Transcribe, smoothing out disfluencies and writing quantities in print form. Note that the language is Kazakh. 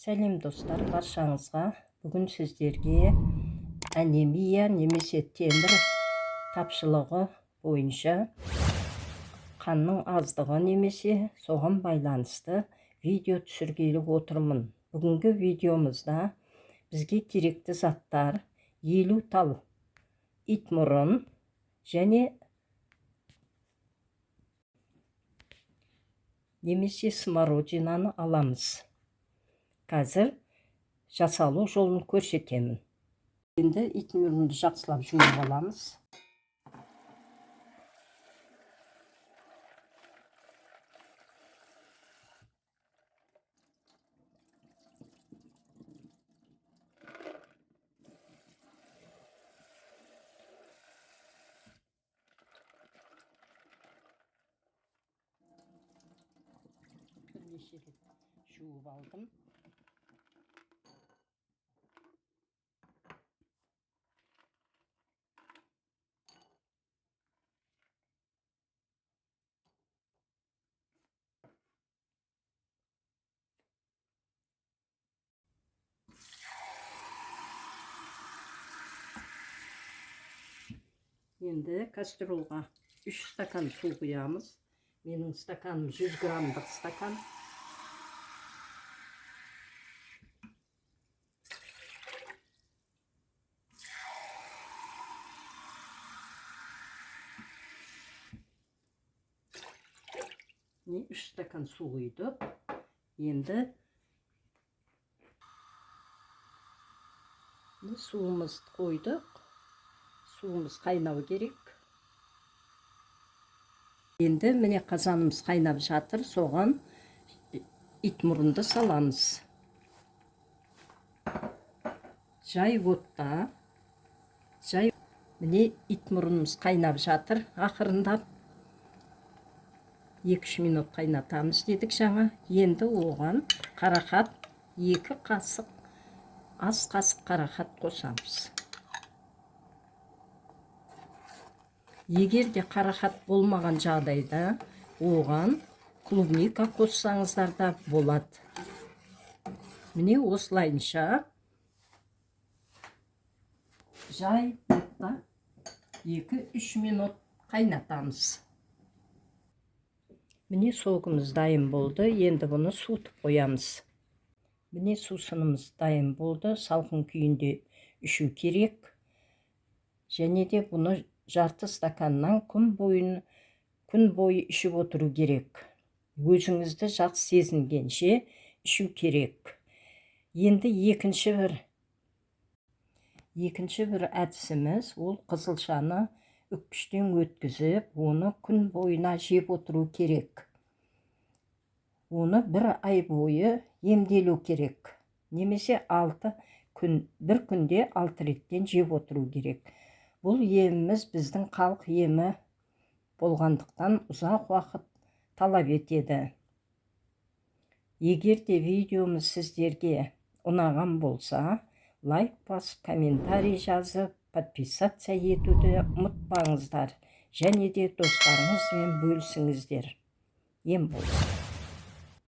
Сәлем достар, баршаңызға. Бүгін сіздерге анемия немесе темір тапшылығы бойынша қанның аздығы немесе соған байланысты видео түсіргелі отырмын. Бүгінгі видеомызда бізге керекті заттар 50 тал итмұрын және немесе смородинаны аламыз. Қазір жасалу жолын көрсетемін. Енді итмұрынды жақсылап жуып аламыз. Бірнеше рет жуып алдым. Енді кастрюлға 3 стакан су құямыз. Менің стаканым 100 граммдық стакан. Міне 3 стакан су құйдық. Енді суымызды қойдық. Суымыз қайнау керек. Енді міне қазанымыз қайнап жатыр. Соған итмұрынды саламыз. Жай отта. Міне итмұрынымыз қайнап жатыр. Ақырындап 2-3 минут қайнатамыз дедік жаңа. Енді оған қарақат 2 қасық, ас қасық қарақат қосамыз. Егер де қарақат болмаған жағдайда оған клубника қоссаңыздар да болады. Міне осылайынша жай отта 2-3 минут қайнатамыз. Міне соғымыз дайын болды. Енді бұны суытып қоямыз. Міне сусынымыз дайын болды. Салқын күйінде ішу керек. Және де бұны жарты стаканнан күн бойы ішіп отыру керек. Өзіңізді жақсы сезінгенше ішу керек. Енді екінші бір әдісіміз ол қызылшаны үккіштен өткізіп, оны күн бойына жеп отыру керек. Оны 1 ай бойы емделу керек. Немесе бір күнде 6 реттен жеп отыру керек. Бұл еміміз біздің халық емі болғандықтан ұзақ уақыт талап етеді. Егер де видеомыз сіздерге ұнаған болса, лайк басып, комментарий жазып, подписация етуді ұмытпаңыздар. Және де достарыңызбен бөлісіңіздер. Ем болсын.